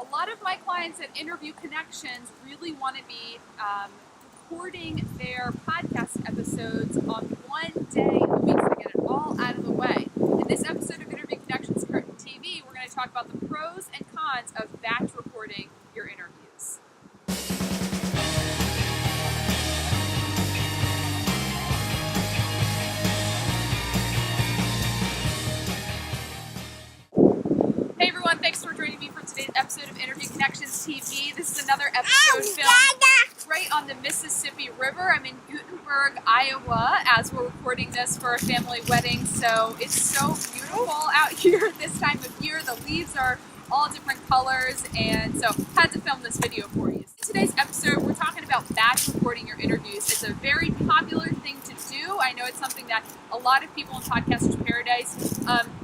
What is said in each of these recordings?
A lot of my clients at Interview Connections really want to be recording their podcast episodes on one day of the week to get it all out of the way. In this episode of Interview Connections Curtain TV, we're going to talk about the pros and cons of batch recording your interviews. Hey everyone, thanks for joining me for today's episode of Interview Connections TV. This is another episode filmed right on the Mississippi River. I'm in Guttenberg, Iowa, as we're recording this for a family wedding. So it's so beautiful out here this time of year. The leaves are all different colors, and so had to film this video for you. In today's episode, we're talking about batch recording your interviews. It's a very popular thing to do. I know it's something that a lot of people in Podcasters Paradise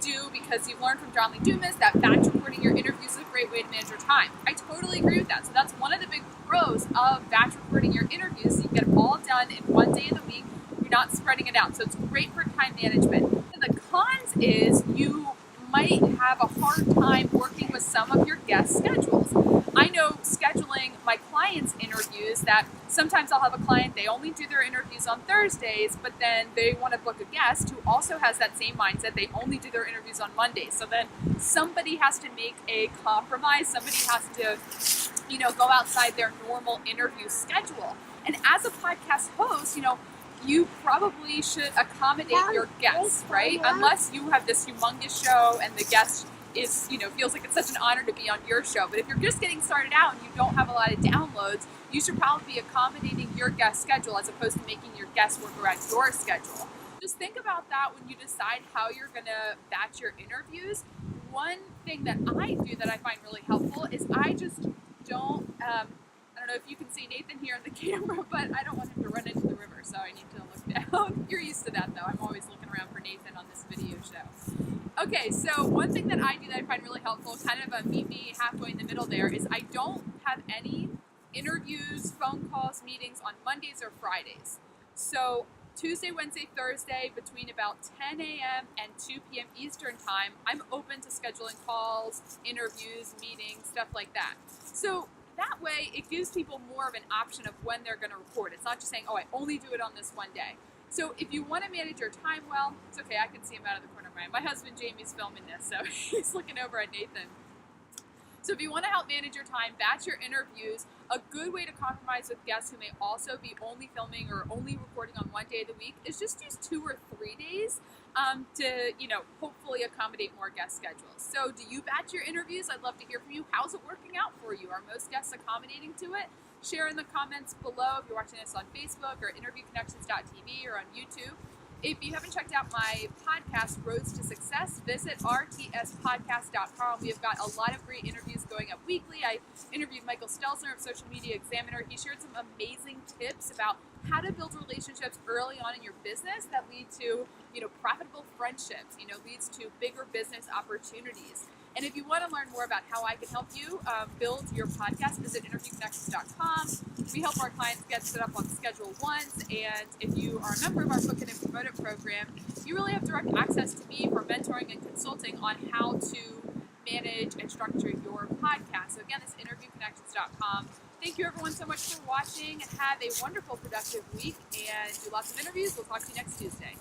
do, because you've learned from John Lee Dumas that batch recording your interviews is a great way to manage your time. I totally agree with that. So that's one of the big pros of batch recording your interviews. You get them all done in one day of the week. You're not spreading it out. So it's great for time management. And the cons is you might have a hard time working with some of your guest schedules. I know scheduling my clients' interviews that sometimes I'll have a client, they only do their interviews on Thursdays, but then they want to book a guest who also has that same mindset. They only do their interviews on Mondays. So then somebody has to make a compromise. Somebody has to, go outside their normal interview schedule. And as a podcast host, you probably should accommodate your guests, right? Unless you have this humongous show and the guest is, feels like it's such an honor to be on your show. But if you're just getting started out and you don't have a lot of downloads, you should probably be accommodating your guest schedule as opposed to making your guests work around your schedule. Just think about that when you decide how you're gonna batch your interviews. One thing that I do that I find really helpful is I just don't, I don't know if you can see Nathan here in the camera, but I don't want him to run into the river, so I need to look down. You're used to that though. I'm always looking around for Nathan on this video show. Okay, so one thing that I do that I find really helpful, kind of a meet me halfway in the middle there, is I don't have any interviews, phone calls, meetings on Mondays or Fridays. So Tuesday, Wednesday, Thursday, between about 10 a.m. and 2 p.m. Eastern time, I'm open to scheduling calls, interviews, meetings, stuff like that. So that way, it gives people more of an option of when they're going to record. It's not just saying, I only do it on this one day. So if you want to manage your time well, it's okay. I can see him out of the corner of my eye. My husband, Jamie's filming this, so he's looking over at Nathan. So if you want to help manage your time, batch your interviews. A good way to compromise with guests who may also be only filming or only recording on one day of the week is just use 2 or 3 days to, hopefully accommodate more guest schedules. So do you batch your interviews? I'd love to hear from you. How's it working out for you? Are most guests accommodating to it? Share in the comments below if you're watching us on Facebook or interviewconnections.tv or on YouTube. If you haven't checked out my podcast, Roads to Success, visit rtspodcast.com. We have got a lot of great interviews going up weekly. I interviewed Michael Stelzner of Social Media Examiner. He shared some amazing tips about how to build relationships early on in your business that lead to, profitable friendships, leads to bigger business opportunities. And if you want to learn more about how I can help you build your podcast, visit interviewconnections.com. We help our clients get set up on Schedule Once, and if you are a member of our Book It and Promote It program, you really have direct access to me for mentoring and consulting on how to manage and structure your podcast. So again, this is interviewconnections.com. Thank you everyone so much for watching. Have a wonderful, productive week, and do lots of interviews. We'll talk to you next Tuesday.